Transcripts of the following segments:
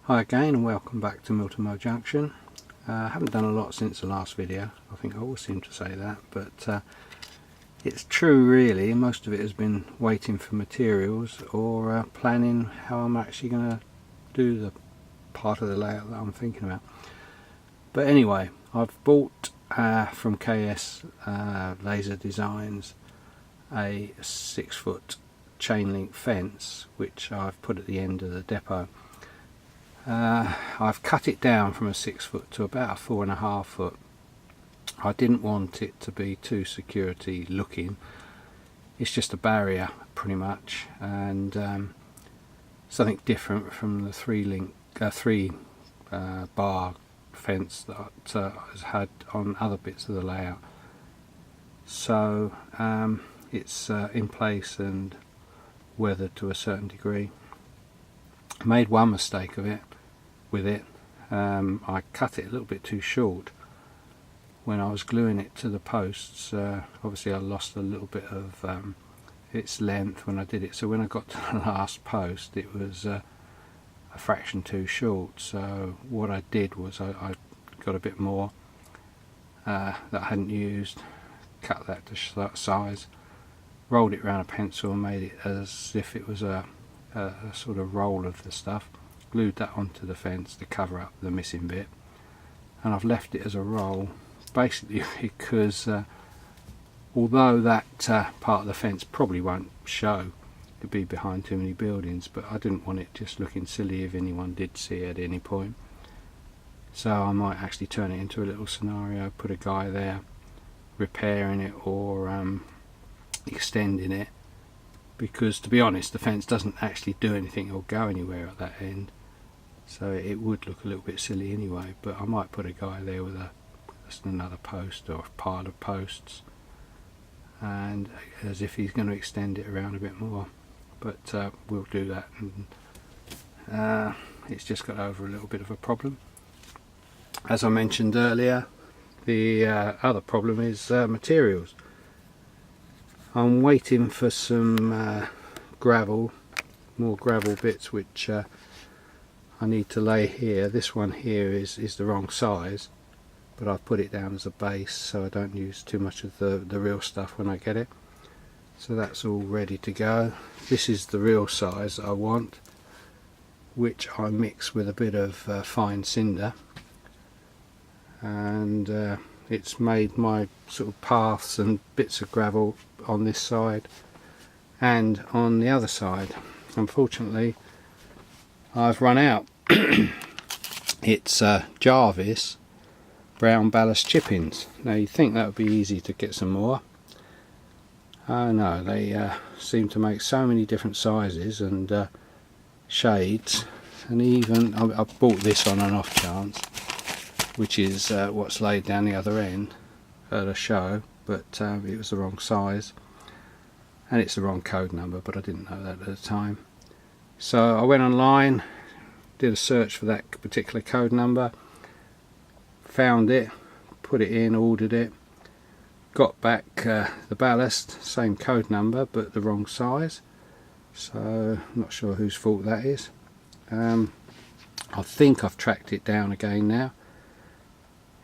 Hi again and welcome back to Milton Mo Junction. I haven't done a lot since the last video. I think I always seem to say that, but it's true really. Most of it has been waiting for materials or planning how I'm actually going to do the part of the layout that I'm thinking about. But anyway, I've bought from KS Laser Designs a 6-foot chain link fence which I've put at the end of the depot. I've cut it down from a 6-foot to about a 4.5 foot. I didn't want it to be too security looking. It's just a barrier pretty much, and something different from the three bar fence that has had on other bits of the layout. So it's in place and weathered to a certain degree. I made one mistake with it. I cut it a little bit too short when I was gluing it to the posts. Obviously I lost a little bit of its length when I did it, so when I got to the last post it was a fraction too short. So what I did was I got a bit more that I hadn't used, cut that to that size, rolled it around a pencil and made it as if it was a sort of roll of the stuff, glued that onto the fence to cover up the missing bit, and I've left it as a roll basically because although that part of the fence probably won't show, it'd be behind too many buildings, but I didn't want it just looking silly if anyone did see it at any point. So I might actually turn it into a little scenario, put a guy there repairing it or extending it, because to be honest the fence doesn't actually do anything or go anywhere at that end, so it would look a little bit silly anyway. But I might put a guy there with just another post or a pile of posts, and as if he's going to extend it around a bit more, but we'll do that. And it's just got over a little bit of a problem. As I mentioned earlier, the other problem is materials. I'm waiting for some gravel, more gravel bits which I need to lay here. This one here is the wrong size, but I've put it down as a base so I don't use too much of the real stuff when I get it. So that's all ready to go. This is the real size I want, which I mix with a bit of fine cinder, and it's made my sort of paths and bits of gravel on this side and on the other side. Unfortunately I've run out. It's Jarvis brown ballast chippings. Now you'd think that would be easy to get some more. Oh no, they seem to make so many different sizes and shades, and even I bought this on an off chance, which is what's laid down the other end at a show, but it was the wrong size and it's the wrong code number, but I didn't know that at the time. So I went online, did a search for that particular code number, found it, put it in, ordered it, got back the ballast, same code number but the wrong size. So I'm not sure whose fault that is. I think I've tracked it down again now.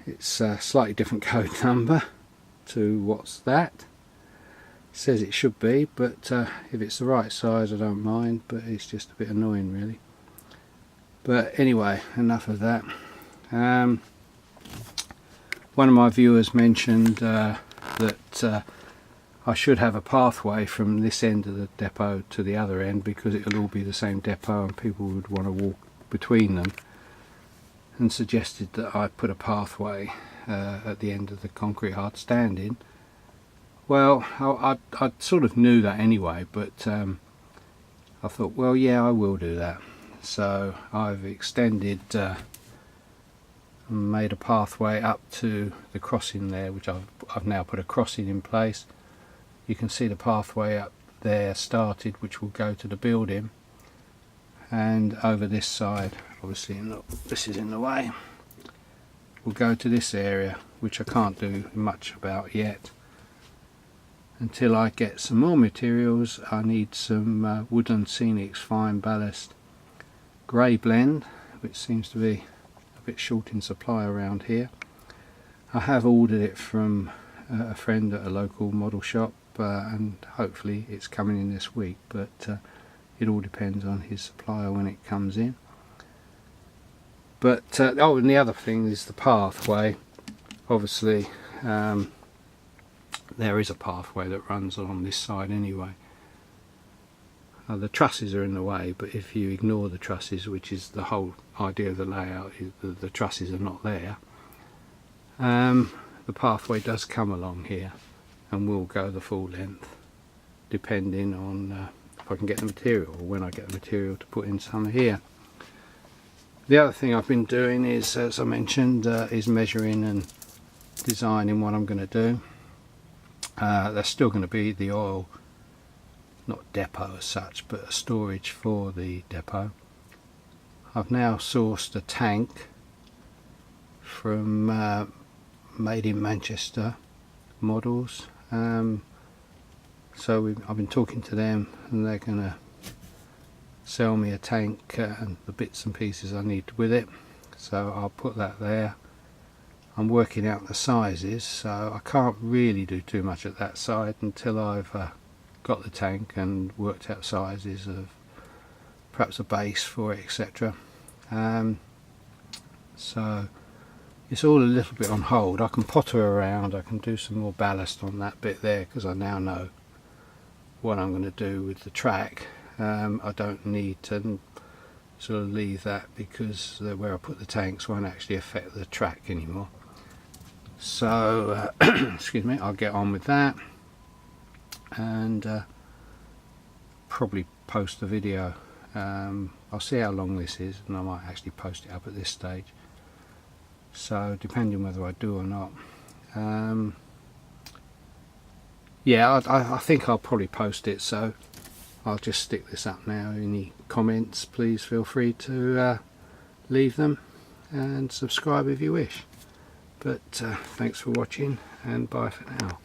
It's a slightly different code number to what's that. It says it should be, but if it's the right size I don't mind, but it's just a bit annoying really. But anyway, enough of that. One of my viewers mentioned that I should have a pathway from this end of the depot to the other end, because it will all be the same depot and people would want to walk between them, and suggested that I put a pathway at the end of the concrete hard standing. Well, I sort of knew that anyway, but I thought, well, yeah, I will do that. So I've extended, made a pathway up to the crossing there, which I've now put a crossing in place. You can see the pathway up there started, which will go to the building, and over this side, obviously this is in the way, we'll go to this area, which I can't do much about yet. Until I get some more materials, I need some Wooden Scenics fine ballast grey blend which seems to be a bit short in supply around here. I have ordered it from a friend at a local model shop, and hopefully it's coming in this week, but it all depends on his supplier when it comes in. But oh, and the other thing is the pathway. Obviously there is a pathway that runs along this side anyway. The trusses are in the way, but if you ignore the trusses, which is the whole idea of the layout, the trusses are not there, the pathway does come along here and will go the full length, depending on if I can get the material, or when I get the material to put in some here. The other thing I've been doing is, as I mentioned, is measuring and designing what I'm going to do. There's still going to be the oil, not depot as such, but a storage for the depot. I've now sourced a tank from Made in Manchester models, so I've been talking to them, and they're going to sell me a tank and the bits and pieces I need with it, so I'll put that there. I'm working out the sizes, so I can't really do too much at that side until I've got the tank and worked out sizes of perhaps a base for it, etc. So it's all a little bit on hold. I can potter around, I can do some more ballast on that bit there, because I now know what I'm going to do with the track. I don't need to sort of leave that, because where I put the tanks won't actually affect the track anymore. So excuse me, I'll get on with that and probably post the video. I'll see how long this is, and I might actually post it up at this stage, so depending whether I do or not. Yeah, I think I'll probably post it, so I'll just stick this up now. Any comments, please feel free to leave them, and subscribe if you wish. But thanks for watching, and bye for now.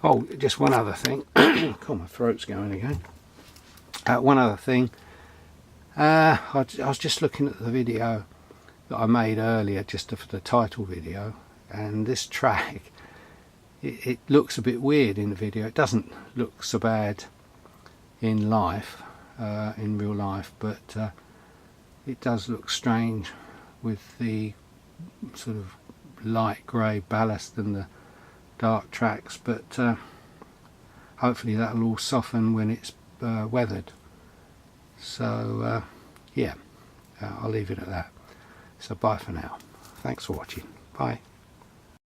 Oh, just one other thing. God, my throat's going again. One other thing. I was just looking at the video that I made earlier, just for the title video, and this track, it looks a bit weird in the video. It doesn't look so bad in life, in real life, but it does look strange with the sort of light grey ballast and the dark tracks, but hopefully that'll all soften when it's weathered. So yeah, I'll leave it at that. So bye for now. Thanks for watching. Bye.